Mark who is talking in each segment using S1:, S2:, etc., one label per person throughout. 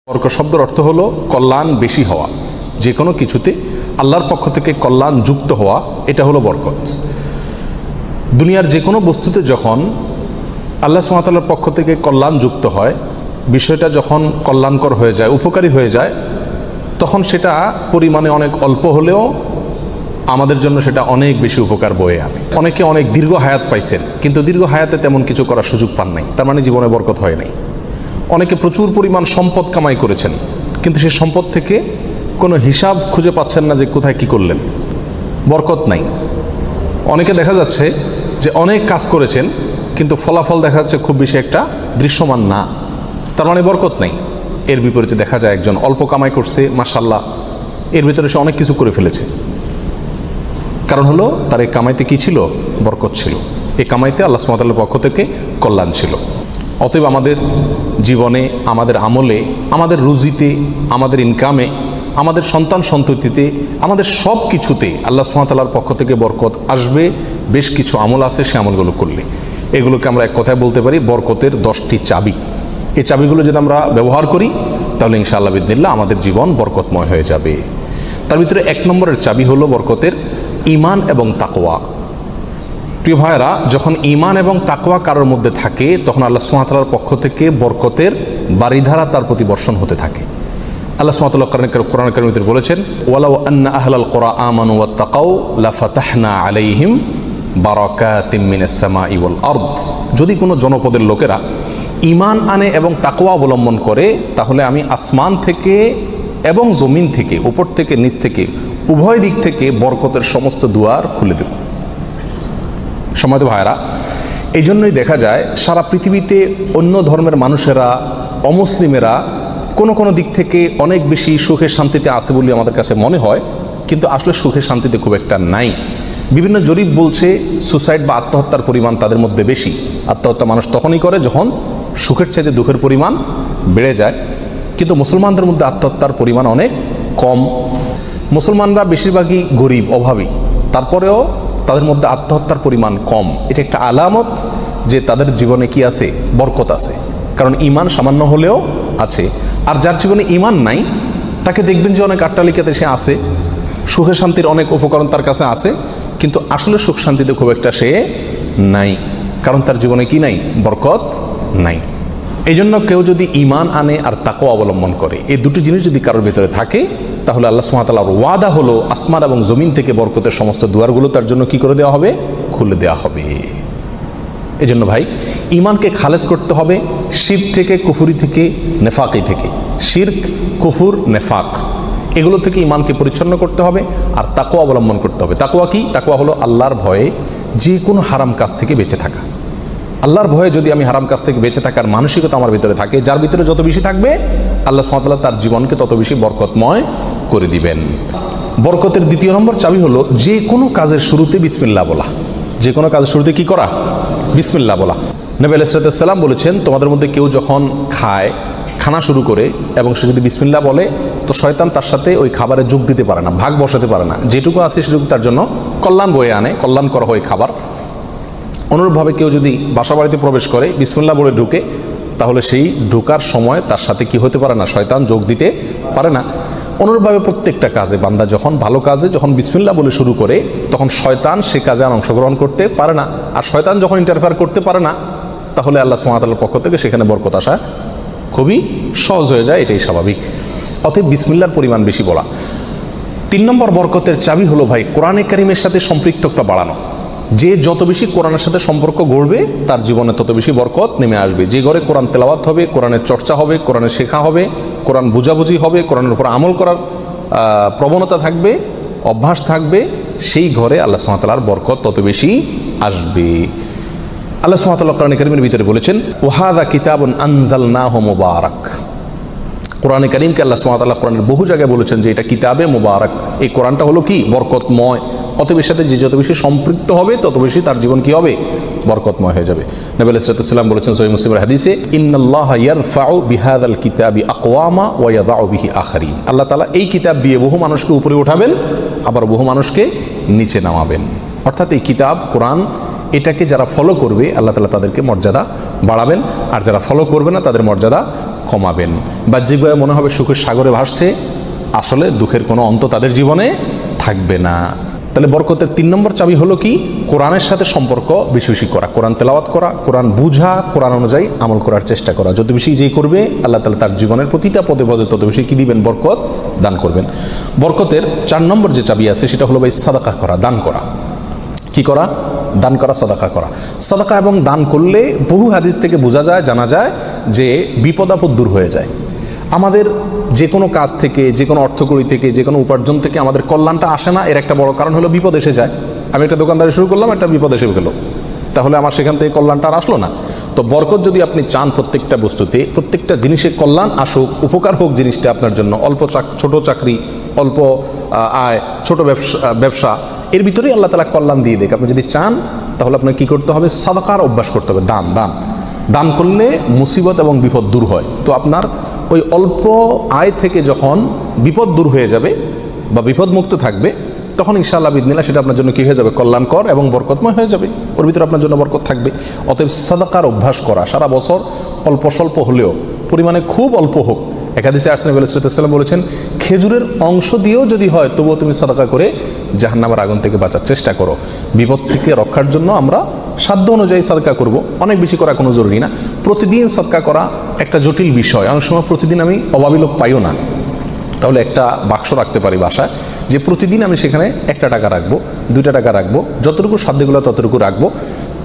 S1: বরকত শব্দের অর্থ হলো কল্যাণ বেশি হওয়া, যে কোনো কিছুতে আল্লাহর পক্ষ থেকে কল্যাণ যুক্ত হওয়া, এটা হলো বরকত। দুনিয়ার যে কোনো বস্তুতে যখন আল্লাহ সুবহানাহু ওয়া তাআলার পক্ষ থেকে কল্যাণ যুক্ত হয়, বিষয়টা যখন কল্যাণকর হয়ে যায়, উপকারী হয়ে যায়, তখন সেটা পরিমাণে অনেক অল্প হলেও আমাদের জন্য সেটা অনেক বেশি উপকার বয়ে আনে। অনেকে অনেক দীর্ঘ হায়াত পাইছেন, কিন্তু দীর্ঘ হায়াতে তেমন কিছু করার সুযোগ পান নাই, তার মানে জীবনে বরকত হয় নাই। অনেকে প্রচুর পরিমাণ সম্পদ কামাই করেছেন, কিন্তু সেই সম্পদ থেকে কোনো হিসাব খুঁজে পাচ্ছেন না যে কোথায় কি করলেন, বরকত নাই। অনেকে দেখা যাচ্ছে যে অনেক কাজ করেছেন, কিন্তু ফলাফল দেখা যাচ্ছে খুব বেশি একটা দৃশ্যমান না, তার মানে বরকত নাই। এর বিপরীতে দেখা যায় একজন অল্প কামাই করছে, মাশাআল্লাহ, এর ভিতরে সে অনেক কিছু করে ফেলেছে। কারণ হলো তার এই কামাইতে কি ছিল? বরকত ছিল। এই কামাইতে আল্লাহ সুবহানাহু ওয়া তাআলার পক্ষ থেকে কল্যাণ ছিল। অতএব আমাদের জীবনে, আমাদের আমলে, আমাদের রুজিতে, আমাদের ইনকামে, আমাদের সন্তান সন্ততিতে, আমাদের সব কিছুতে আল্লাহ সুবহানাহু ওয়া তাআলার পক্ষ থেকে বরকত আসবে। বেশ কিছু আমল আছে, সে আমলগুলো করলে এগুলোকে আমরা এক কথায় বলতে পারি বরকতের 10টি চাবি। এই চাবিগুলো যদি আমরা ব্যবহার করি, তাহলে ইনশাআল্লাহ বিইذনিল্লাহ আমাদের জীবন বরকতময় হয়ে যাবে। তার ভিতরে 1 নম্বরের চাবি হলো বরকতের ঈমান এবং তাকওয়া। প্রিয় ভাইয়েরা, যখন ঈমান এবং তাকওয়া কারোর মধ্যে থাকে, তখন আল্লাহ সুবহানাহু ওয়া তাআলার পক্ষ থেকে বরকতের বারিধারা তার প্রতি বর্ষণ হতে থাকে। আল্লাহ সুবহানাহু ওয়া তাআলা কোরআন কারীমে বলেছেন, ওয়ালাউ আন্না আহলাল কুরা আমানু ওয়াত্তাকাউ লাফাতাহনা আলাইহিম বারাকাতিম মিনাস সামাই ওয়াল আরদ। যদি কোনো জনপদের লোকেরা ঈমান আনে এবং তাকওয়া অবলম্বন করে, তাহলে আমি আসমান থেকে এবং জমিন থেকে, উপর থেকে নিচ থেকে, উভয় দিক থেকে বরকতের সমস্ত দুয়ার খুলে দেব। সম্মানিত ভাইরা, এই জন্যই দেখা যায় সারা পৃথিবীতে অন্য ধর্মের মানুষেরা, অমুসলিমেরা কোনো দিক থেকে অনেক বেশি সুখে শান্তিতে আছে বলে আমাদের কাছে মনে হয়, কিন্তু আসলে সুখে শান্তিতে খুব একটা নাই। বিভিন্ন জরিপ বলছে সুসাইড বা আত্মহত্যার পরিমাণ তাদের মধ্যে বেশি। আত্মহত্যা মানুষ তখনই করে যখন সুখের চাইতে দুঃখের পরিমাণ বেড়ে যায়, কিন্তু মুসলমানদের মধ্যে আত্মহত্যার পরিমাণ অনেক কম। মুসলমানরা বেশিরভাগই গরিব, অভাবী, তারপরেও তাদের মধ্যে আত্মহত্যার পরিমাণ কম। এটা একটা আলামত যে তাদের জীবনে কি আছে? বরকত আছে। কারণ ঈমান সামান্য হলেও আছে। আর যার জীবনে ঈমান নাই, তাকে দেখবেন যে অনেক আট্টালিকাতে সে আছে, সুখে শান্তির অনেক উপকরণ তার কাছে আছে, কিন্তু আসলে সুখ শান্তিতে খুব একটা সে নাই, কারণ তার জীবনে কি নাই? বরকত নাই। এই জন্য কেউ যদি ঈমান আনে আর তাকওয়া অবলম্বন করে, এই দুটি জিনিস যদি কারোর ভিতরে থাকে, তাহলে আল্লাহ সুবহানাহু ওয়া তাআলার ওয়াদা হলো আসমান এবং জমিন থেকে বরকতের সমস্ত দুয়ারগুলো তার জন্য কি করে দেওয়া হবে? খুলে দেওয়া হবে। এই জন্য ভাই, ঈমানকে খালেস করতে হবে শিরক থেকে, কুফরি থেকে, নেফাকি থেকে। শিরক, কুফর, নেফাক, এগুলো থেকে ঈমানকে পরিচ্ছন্ন করতে হবে আর তাকওয়া অবলম্বন করতে হবে। তাকওয়া কি? তাকওয়া হলো আল্লাহর ভয়ে যে কোনো হারাম কাজ থেকে বেঁচে থাকা। আল্লাহর ভয়ে যদি আমি হারাম কাজ থেকে বেঁচে থাকার মানসিকতা আমার ভিতরে থাকে, যার ভিতরে যত বেশি থাকবে, আল্লাহ সুবহানাহু ওয়া তাআলা তার জীবনকে তত বেশি বরকতময় করে দিবেন। বরকতের 2 নম্বর চাবি হলো যে কোনো কাজের শুরুতে বিসমিল্লাহ বলা। যে কোনো কাজের শুরুতে কি করা? বিসমিল্লাহ বলা। নবী আলাইহিস সালাম বলেছেন, তোমাদের মধ্যে কেউ যখন খানা শুরু করে এবং সে যদি বিসমিল্লাহ বলে, তো শয়তান তার সাথে ওই খাবারে যোগ দিতে পারে না, ভাগ বসাতে পারে না। যেটুকু আছে সেটুকু তার জন্য কল্যাণ বয়ে আনে, কল্যাণ করা হয় খাবার। অনুরূপভাবে কেউ যদি বাসা বাড়িতে প্রবেশ করে, বিসমিল্লাহ বলে ঢুকে, তাহলে সেই ঢোকার সময় তার সাথে কি হতে পারে না? শয়তান যোগ দিতে পারে না। অনুরূপভাবে প্রত্যেকটা কাজে বান্দা যখন ভালো কাজে যখন বিসমিল্লাহ বলে শুরু করে, তখন শয়তান সে কাজে আর অংশগ্রহণ করতে পারে না। আর শয়তান যখন ইন্টারফেয়ার করতে পারে না, তাহলে আল্লাহ সুবহানাহু ওয়া তাআলার পক্ষ থেকে সেখানে বরকত আসা খুবই সহজ হয়ে যায়, এটাই স্বাভাবিক। অতএব বিসমিল্লাহর পরিমাণ বেশি বলা। 3 নম্বর বরকতের চাবি হলো ভাই কোরআনে কারিমের সাথে সম্পৃক্ততা বাড়ানো। যে যত বেশি কোরআনের সাথে সম্পর্ক গড়বে, তার জীবনে তত বেশি বরকত নেমে আসবে। যে ঘরে কোরআন তেলাওয়াত হবে, কোরআনের চর্চা হবে, কোরআনের শেখা হবে, কোরআন বুঝাবুঝি হবে, কোরআনের উপর আমল করার প্রবণতা থাকবে, অভ্যাস থাকবে, সেই ঘরে আল্লাহ সুবহানাহু ওয়া তাআলার বরকত তত বেশি আসবে। আল্লাহ সুবহানাহু ওয়া তাআলা কোরআন কারীমের ভিতরে বলেছেন, ওয়াহাদা কিতাবুন আনজালনাহু মুবারাক। কোরআনে কারীমকে আল্লাহ সুবহানাহু ওয়া তাআলা কোরআনের বহু জায়গায় বলেছেন যে এটা কিতাবে মুবারাক। এই কোরআনটা হলো কি? বরকতময়। অতএব এর সাথে যে যত বেশি সম্পৃক্ত হবে, তত বেশি তার জীবন কি হবে? বরকতময় হয়ে যাবে। নবী আলাইহিস সালাম বলেছেন সহিহ মুসলিমের হাদিসে, ইন্নাল্লাহা ইয়ারফাউ বিহাযাল কিতাবি আকওয়ামা ওয়া ইয়াদাউ বিহি আখারিন। আল্লাহ তাআলা এই কিতাব দিয়ে বহু মানুষকে উপরে উঠাবেন, আবার বহু মানুষকে নিচে নামাবেন। অর্থাৎ এই কিতাব, কোরআন, এটাকে যারা ফলো করবে, আল্লাহ তাআলা তাদেরকে মর্যাদা বাড়াবেন, আর যারা ফলো করবে না তাদের মর্যাদা কমাবেন। বাহ্যিকভাবে মনে হবে সুখের সাগরে ভাসছে, আসলে দুঃখের কোনো অন্ত তাদের জীবনে থাকবে না। তাহলে বরকতের 3 নম্বর চাবি হলো কি? কোরআনের সাথে সম্পর্ক বেশি বেশি করা, কোরআন তেলাওয়াত করা, কোরআন বুঝা, কোরআন অনুযায়ী আমল করার চেষ্টা করা। যত বেশি যে করবে আল্লাহ তাআলা তার জীবনের প্রতিটা পদে পদে তত বেশি কি দিবেন? বরকত দান করবেন। বরকতের 4 নম্বর যে চাবি আছে সেটা হলো ভাই সাদাকা করা, দান করা। কি করা? দান করা, সাদাকা করা। সাদাকা এবং দান করলে বহু হাদিস থেকে বোঝা যায়, জানা যায় যে বিপদ আপদ দূর হয়ে যায়। আমাদের যে কোনো কাজ থেকে, যে কোনো অর্থকড়ি থেকে, যে কোনো উপার্জন থেকে আমাদের কল্যাণটা আসে না, এর একটা বড় কারণ হলো বিপদ এসে যায়। আমি একটা দোকানদারি শুরু করলাম, একটা বিপদ এসে গেল, তাহলে আমার সেখান থেকে কল্যাণটা আর আসলো না। তো বরকত যদি আপনি চান প্রত্যেকটা বস্তুতে, প্রত্যেকটা জিনিসে কল্যাণ আসুক, উপকার হোক জিনিসটা আপনার জন্য, ছোট চাকরি, অল্প আয়, ছোট ব্যবসা, এর ভিতরেই আল্লাহ তাআলা কল্যাণ দিয়ে দেখ। আপনি যদি চান তাহলে আপনাকে কী করতে হবে? সাদাকার অভ্যাস করতে হবে। দান করলে মুসিবত এবং বিপদ দূর হয়। তো আপনার ওই অল্প আয় থেকে যখন বিপদ দূর হয়ে যাবে বা বিপদ মুক্ত থাকবে, তখন ইনশাআল্লাহ বিদিনিল্লাহ সেটা আপনার জন্য কী হয়ে যাবে? কল্যাণকর এবং বরকতময় হয়ে যাবে। ওর ভিতরে আপনার জন্য বরকত থাকবে। অতএব সাদাকার অভ্যাস করা, সারা বছর অল্প স্বল্প হলেও, পরিমাণে খুব অল্প হোক। এক হাদিসে নবী আলাইহিস সালাম বলেছেন, খেজুরের অংশ দিয়েও যদি হয় তবুও তুমি সাদাকা করে জাহান্নামের আগুন থেকে বাঁচার চেষ্টা করো। বিপদ থেকে রক্ষার জন্য আমরা সাধ্য অনুযায়ী সাদকা করব, অনেক বেশি করা কোনো জরুরি না। প্রতিদিন সাদকা করা একটা জটিল বিষয়। অনেক সময় প্রতিদিন আমি অভাবী লোক পাইও না, তাহলে একটা বাক্স রাখতে পারি বাসায়, যে প্রতিদিন আমি সেখানে 1 টাকা রাখবো, 2 টাকা রাখবো, যতটুকু সাধ্যগুলো ততটুকু রাখবো।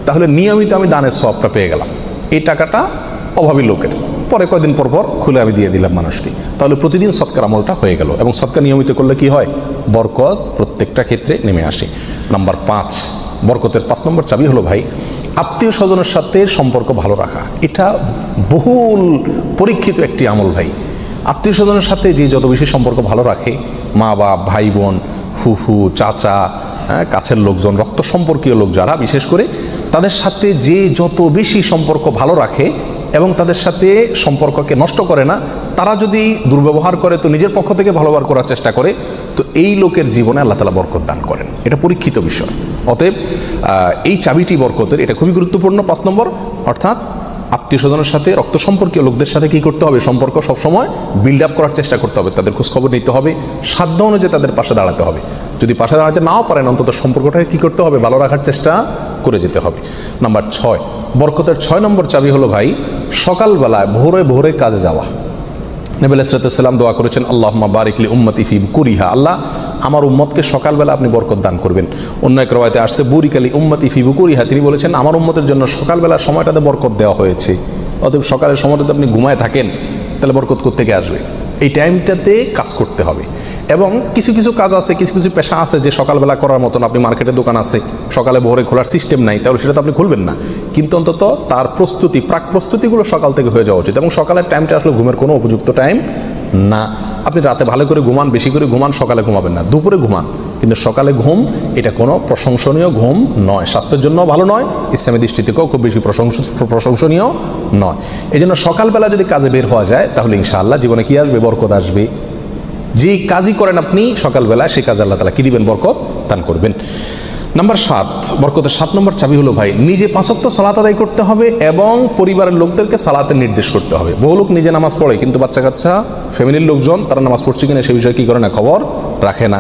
S1: তাহলে নিয়মিত আমি দানের সওয়াবটা পেয়ে গেলাম। এই টাকাটা অভাবী লোকের, পরে কয়দিন পর পর খুলে আমি দিয়ে দিলাম মানুষকে। তাহলে প্রতিদিন সৎকার আমলটা হয়ে গেল। এবং সৎকার নিয়মিত করলে কি হয়? বরকত প্রত্যেকটা ক্ষেত্রে নেমে আসে। নাম্বার 5, বরকতের 5 নম্বর চাবি হলো ভাই আত্মীয় স্বজনের সাথে সম্পর্ক ভালো রাখা। এটা বহুল পরীক্ষিত একটি আমল ভাই। আত্মীয় স্বজনের সাথে যে যত বেশি সম্পর্ক ভালো রাখে, মা বাপ, ভাই বোন, ফুফু, চাচা, কাছের লোকজন, রক্ত সম্পর্কীয় লোক যারা, বিশেষ করে তাদের সাথে যে যত বেশি সম্পর্ক ভালো রাখে এবং তাদের সাথে সম্পর্ককে নষ্ট করে না, তারা যদি দুর্ব্যবহার করে তো নিজের পক্ষ থেকে ভালো ব্যবহার করার চেষ্টা করে, তো এই লোকের জীবনে আল্লাহ তাআলা বরকত দান করেন। এটা পরীক্ষিত বিষয়। অতএব এই চাবিটি বরকতের, এটা খুবই গুরুত্বপূর্ণ। 5 নম্বর, অর্থাৎ আত্মীয় স্বজনের সাথে, রক্ত সম্পর্কীয় লোকদের সাথে কী করতে হবে? সম্পর্ক সবসময় বিল্ড আপ করার চেষ্টা করতে হবে। তাদের খোঁজখবর নিতে হবে, সাধ্য অনুযায়ী তাদের পাশে দাঁড়াতে হবে। যদি পাশে দাঁড়াতে নাও পারেন, অন্তত সম্পর্কটাকে কী করতে হবে? ভালো রাখার চেষ্টা করে যেতে হবে। নাম্বার 6, বরকতের 6 নম্বর চাবি হলো ভাই সকালবেলায় ভোরে ভোরে কাজে যাওয়া। নবী আলাইহিস সালাম দোয়া করেছেন, আল্লাহুম্মা বারিক লি উম্মতি ফি বুকুরিহা, আল্লাহ আমার উম্মতকে সকালবেলা আপনি বরকত দান করবেন। অন্য এক রওয়ায়াতে আসছে বুরিক লি উম্মতি ফি বুকুরিহা, তিনি বলেছেন আমার উম্মতের জন্য সকালবেলার সময়টাতে বরকত দেওয়া হয়েছে। অতএব সকালের সময়টাতে আপনি ঘুমায় থাকেন, তাহলে বরকত কোত্থেকে আসবে? এই টাইমটাতে কাজ করতে হবে। এবং কিছু কিছু কাজ আছে, কিছু কিছু পেশা আছে যে সকালবেলা করার মতন, আপনি মার্কেটে দোকান আছে, সকালে ভোরে খোলার সিস্টেম নাই, তাহলে সেটা তো আপনি খুলবেন না। কিন্তু অন্তত তার প্রস্তুতি, প্রাক প্রস্তুতিগুলো সকাল থেকে হয়ে যাওয়া উচিত। এবং সকালের টাইমটা আসলে ঘুমের কোনো উপযুক্ত টাইম না। আপনি রাতে ভালো করে ঘুমান, বেশি করে ঘুমান, সকালে ঘুমাবেন না, দুপুরে ঘুমান, কিন্তু সকালে ঘুম এটা কোনো প্রশংসনীয় ঘুম নয়, স্বাস্থ্যের জন্য ভালো নয়, ইসলামী দৃষ্টি থেকেও খুব বেশি প্রশংসনীয় নয়। এই জন্য সকালবেলা যদি কাজে বের হওয়া যায় তাহলে ইনশাআল্লাহ জীবনে কি আসবে? বরকত আসবে। যে কাজই করেন আপনি সকালবেলা, সেই কাজে আল্লাহ তাআলা কি দিবেন? বরকত দান করবেন। নাম্বার 7, বরকতের 7 নম্বর চাবি হলো ভাই নিজে 5 ওয়াক্ত সালাত আদায় করতে হবে এবং পরিবারের লোকদেরকে সালাতের নির্দেশ করতে হবে। বহু লোক নিজে নামাজ পড়ে, কিন্তু বাচ্চা কাচ্চা, ফ্যামিলির লোকজন তারা নামাজ পড়ছে কিনা সে বিষয়ে কি করে না? খবর রাখে না।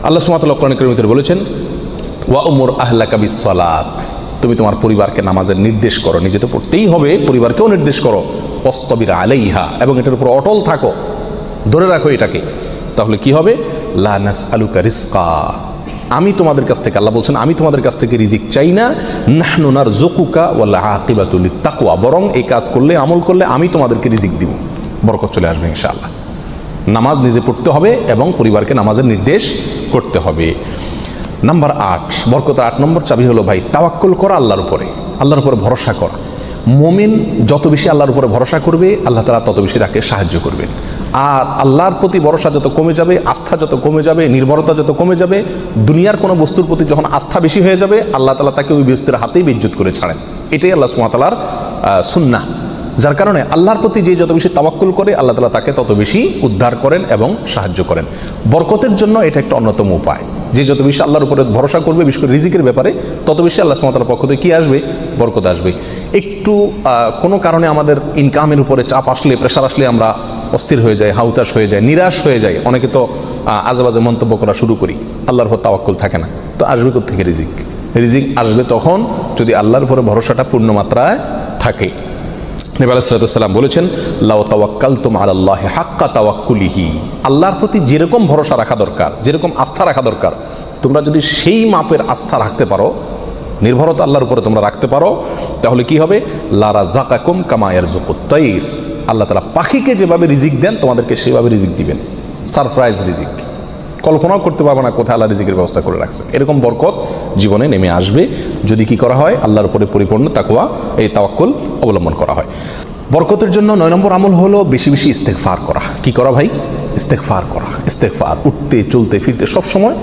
S1: আল্লাহ সুবহানাহু ওয়া তাআলা কোরআন কারীমের ভিতরে বলেছেন, ওয়া উমুর আহলাকা বিস-সালাত, তুমি তোমার পরিবারকে নামাজের নির্দেশ করো। নিজে তো পড়তেই হবে, পরিবারকেও নির্দেশ করো। ওয়াসতাবির আলাইহা, এবং এটার উপর অটল থাকো, ধরে রাখো এটাকে। তাহলে কি হবে? লা নাসআলুকা রিজকা, আমি তোমাদের কাছ থেকে, আল্লাহ বলছেন আমি তোমাদের কাছ থেকে রিজিক চাই না। নাহনু নারযুকুকা ওয়াল আকিবাতু লিত-তাকওয়া, বরং এই কাজ করলে, আমল করলে আমি তোমাদেরকে রিজিক দিব, বরকত চলে আসবে ইনশাআল্লাহ। নামাজ নিজে পড়তে হবে এবং পরিবারকে নামাজের নির্দেশ করতে হবে। নাম্বার 8, বরকতের 8 নম্বর চাবি হলো ভাই তাওয়াক্কুল করা আল্লাহর উপরে, আল্লাহর উপরে ভরসা করা। মুমিন যত বেশি আল্লাহর উপরে ভরসা করবে, আল্লাহ তাআলা তত বেশি তাকে সাহায্য করবেন। আর আল্লাহর প্রতি ভরসা যত কমে যাবে, আস্থা যত কমে যাবে, নির্ভরতা যত কমে যাবে, দুনিয়ার কোনো বস্তুর প্রতি যখন আস্থা বেশি হয়ে যাবে, আল্লাহ তাআলা তাকে ওই বস্তুর হাতেই বেইজ্জত করে ছাড়েন। এটাই আল্লাহ সুবহানাহু ওয়া তাআলার সুন্নাহ। যার কারণে আল্লাহর প্রতি যে যত বেশি তাওয়াক্কুল করে, আল্লাহ তাআলা তাকে তত বেশি উদ্ধার করেন এবং সাহায্য করেন। বরকতের জন্য এটা একটা অন্যতম উপায়। যে যত বেশি আল্লাহর উপরে ভরসা করবে, বিশেষ করে রিজিকের ব্যাপারে, তত বেশি আল্লাহ সুবহানাহু ওয়া তাআলার পক্ষ থেকে কী আসবে? বরকত আসবে। একটু কোনো কারণে আমাদের ইনকামের উপরে চাপ আসলে, প্রেশার আসলে আমরা অস্থির হয়ে যাই, হাউতাশ হয়ে যায়, নিরাশ হয়ে যায়। অনেকে তো আজেবাজে মন্তব্য করা শুরু করি, আল্লাহর উপর তাওয়াক্কুল থাকে না। তো আসবে কোত্থেকে রিজিক? রিজিক আসবে তখন যদি আল্লাহর উপরে ভরসাটা পূর্ণ মাত্রায় থাকে। নবী আলাইহিস সালাতু ওয়াস সালাম বলেছেন, লাউ তাওয়াক্কালতুম আলাল্লাহি হাক্কা তাওয়াক্কুলিহি, আল্লাহর প্রতি যেরকম ভরসা রাখা দরকার, যেরকম আস্থা রাখা দরকার, তোমরা যদি সেই মাপের আস্থা রাখতে পারো, নির্ভরতা আল্লাহর উপরে তোমরা রাখতে পারো, তাহলে কি হবে? লা রাযাকাকুম কামা ইয়ারযুকুত তাইর, আল্লাহ তাআলা পাখিকে যেভাবে রিজিক দেন তোমাদেরকে সেভাবে রিজিক দিবেন। সারপ্রাইজ রিজিক, কল্পনাও করতে পারবে না কোথায় আল্লাহ রিজিকের ব্যবস্থা করে রাখছে। এরকম বরকত জীবনে নেমে আসবে যদি কি করা হয়? আল্লাহর উপরে পরিপূর্ণ তাকওয়া, এই তাওয়াক্কুল অবলম্বন করা হয়। বরকতের জন্য 9 নম্বর আমল হলো বেশি বেশি ইস্তেগফার করা। কি করা ভাই? ইস্তেগফার করা। ইস্তেগফার, উঠতে চলতে ফিরতে সব সময়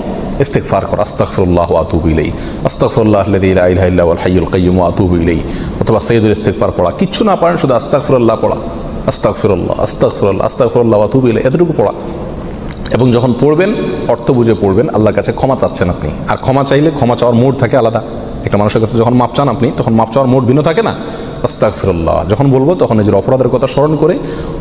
S1: ইস্তেগফার করা। আস্তাগফিরুল্লাহ ওয়া আতুবু ইলাইহি, আস্তাগফিরুল্লাহাল্লাযী লা ইলাহা ইল্লা হুয়াল হাইয়ুল কাইয়্যুম ওয়া আতুবু ইলাইহি, অথবা সাইয়্যিদুল ইস্তেগফার পড়া। কিচ্ছু না পারেন শুধু আস্তাগফিরুল্লাহ পড়া, আস্তাগফিরুল্লাহ আস্তাগফিরুল্লাহ আস্তাগফিরুল্লাহ ওয়া আতুবু ইলাইহি, এতটুকু পড়া। এবং যখন পড়বেন অর্থ বুঝে পড়বেন। আল্লাহর কাছে ক্ষমা চাচ্ছেন আপনি, আর ক্ষমা চাইলে ক্ষমা চাওয়ার মোড থাকে আলাদা। একটা মানুষের কাছে যখন মাপ চান আপনি, তখন মাপ চাওয়ার মোড ভিন্ন থাকে না? আস্তাগফিরুল্লাহ যখন বলবো তখন নিজের অপরাধের কথা স্মরণ করে,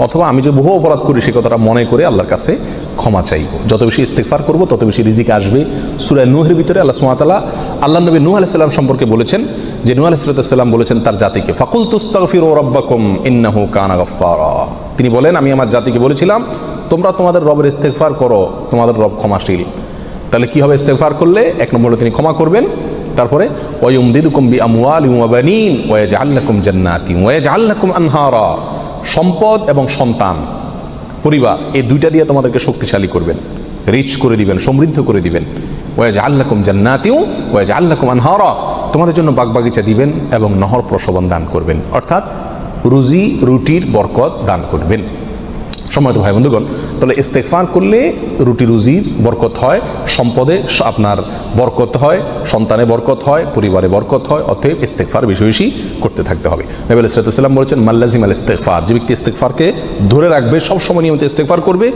S1: অথবা আমি যে বহু অপরাধ করি সেই কথাটা মনে করে আল্লাহর কাছে ক্ষমা চাইব। যত বেশি ইস্তেগফার করব তত বেশি রিজিক আসবে। সূরা নূহের ভিতরে আল্লাহ সুবহানাহু ওয়া তাআলা আল্লাহ নবী নূহ আলাইহিস সালাম সম্পর্কে বলেছেন যে নূহ আলাইহিস সালাম বলেছেন তার জাতিকে, ফাকুলতুস্তাগফিরু রাব্বাকুম ইন্নাহু কানা গাফফারা। তিনি বলেন, আমি আমার জাতিকে বলেছিলাম তোমরা তোমাদের রবের ইস্তেগফার করো, তোমাদের রব ক্ষমাশীল। তাহলে কি হবে? ইস্তেগফার করলে 1 নম্বর তিনি ক্ষমা করবেন, তারপরে ওয়ায়ুমদিদুকুম বিআমওয়ালিন ওয়া বানিন ওয়া ইয়াজআল লাকুম জান্নাতিন ওয়া ইয়াজআল লাকুম আনহারা। সম্পদ এবং সন্তান, পরিবার, এই দুইটা দিয়ে তোমাদেরকে শক্তিশালী করবেন, রিচ করে দিবেন, সমৃদ্ধ করে দিবেন। ওয়া ইয়াজআল লাকুম জান্নাতিন ওয়া ইয়াজআল লাকুম আনহারা, তোমাদের জন্য বাগবাগিচা দিবেন এবং নহর প্রশোভন দান করবেন, অর্থাৎ রুজি রুটির বরকত দান করবেন। সম্মানিত ভাই বন্ধুগণ, তাহলে ইস্তেগফার করলে রুটি রুজির বরকত হয়, সম্পদে আপনার বরকত হয়, সন্তানে বরকত হয়, পরিবারে বরকত হয়। অতএব ইস্তেগফার বেশি বেশি করতে থাকতে হবে। নবী আলাইহিস সালাম বলেছেন, মাল্লাজিম আল ইস্তেগফার, যে ব্যক্তি ইস্তেগফারকে ধরে রাখবে, সবসময় নিয়মিত ইস্তেগফার করবে,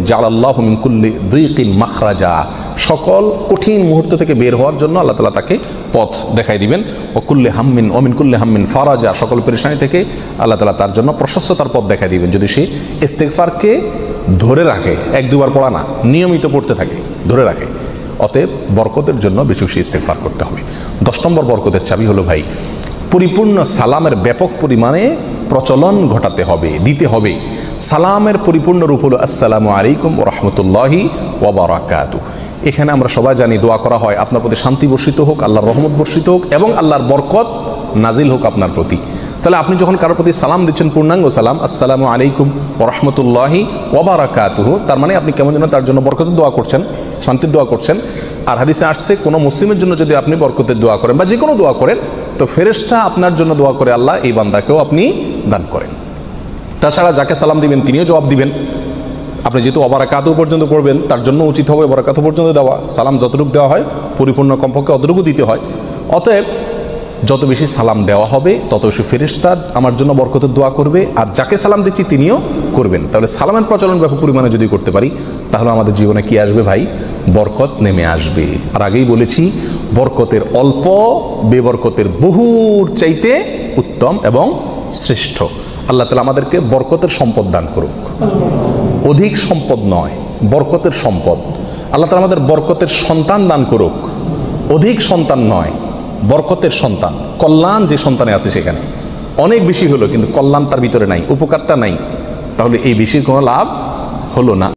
S1: জাআলাল্লাহু মিন কুল্লি যিকিন মাখরাজা, সকল কঠিন মুহূর্ত থেকে বের হওয়ার জন্য আল্লাহ তাআলা তাকে পথ দেখাই দিবেন। ও কুল্লি হাম্মিন ও মিন কুল্লি হাম্মিন ফারাজা, সকল পেরেশানি থেকে আল্লাহ তাআলা তার জন্য প্রশস্ততার পথ দেখাই দিবেন যদি সে ইস্তেগফারকে ধরে রাখে। 1-2 বার পড়া না, নিয়মিত পড়তে থাকে, ধরে রাখে। অতএব বরকতের জন্য বেশি বেশি ইস্তেগফার করতে হবে। 10 নম্বর বরকতের চাবি হলো ভাই, পরিপূর্ণ সালামের ব্যাপক পরিমাণে প্রচলন ঘটাতে হবে, দিতে হবে। সালামের পরিপূর্ণ রূপ হলো আসসালামু আলাইকুম ওয়া রাহমাতুল্লাহি ওয়া বারাকাতুহু। এখানে আমরা সবাই জানি দোয়া করা হয়, আপনার প্রতি শান্তি বর্ষিত হোক, আল্লাহর রহমত বর্ষিত হোক এবং আল্লাহর বরকত নাজিল হোক আপনার প্রতি। তাহলে আপনি যখন কারোর প্রতি সালাম দিচ্ছেন, পূর্ণাঙ্গ সালাম, আসসালামু আলাইকুম ওয়া রাহমাতুল্লাহি ওয়া বারাকাতুহু, তার মানে আপনি কেমন যেন তার জন্য বরকতের দোয়া করছেন, শান্তির দোয়া করছেন। আর হাদিসে আসছে, কোনো মুসলিমের জন্য যদি আপনি বরকতের দোয়া করেন বা যে কোনো দোয়া করেন, তো ফেরেশতা আপনার জন্য দোয়া করে আল্লাহ এই বান্দাকেও আপনি দান করেন। তাছাড়া যাকে সালাম দিবেন তিনিও জবাব দিবেন। আপনি যেহেতু অবারাকাতু পর্যন্ত পড়বেন, তার জন্য উচিত হবে অবারাকাতু পর্যন্ত দেওয়া। সালাম যতটুকু দেওয়া হয় পরিপূর্ণ কমপক্ষে অতটুকু দিতে হয়। অতএব যত বেশি সালাম দেওয়া হবে তত বেশি ফেরেশতা আমার জন্য বরকতের দোয়া করবে, আর যাকে সালাম দিচ্ছি তিনিও করবেন। তাহলে সালামের প্রচলন ব্যাপক পরিমাণে যদি করতে পারি, তাহলে আমাদের জীবনে কি আসবে ভাই? বরকত নেমে আসবে। আর আগেই বলেছি, বরকতের অল্প বেবরকতের বহুর চাইতে উত্তম এবং শ্রেষ্ঠ। আল্লাহ তাআলা আমাদেরকে বরকতের সম্পদ দান করুক। অধিক সম্পদ নয়, বরকতের সম্পদ। আল্লাহ তাআলা আমাদের বরকতের সন্তান দান করুক। অধিক সন্তান নয়, বরকতের সন্তান। কল্যাণ যে সন্তানে আছে সেখানে অনেক বেশি হলো, কিন্তু কল্যাণ তার ভিতরে নাই, উপকারটা নাই, তাহলে এই বেশির কোনো লাভ হলো না।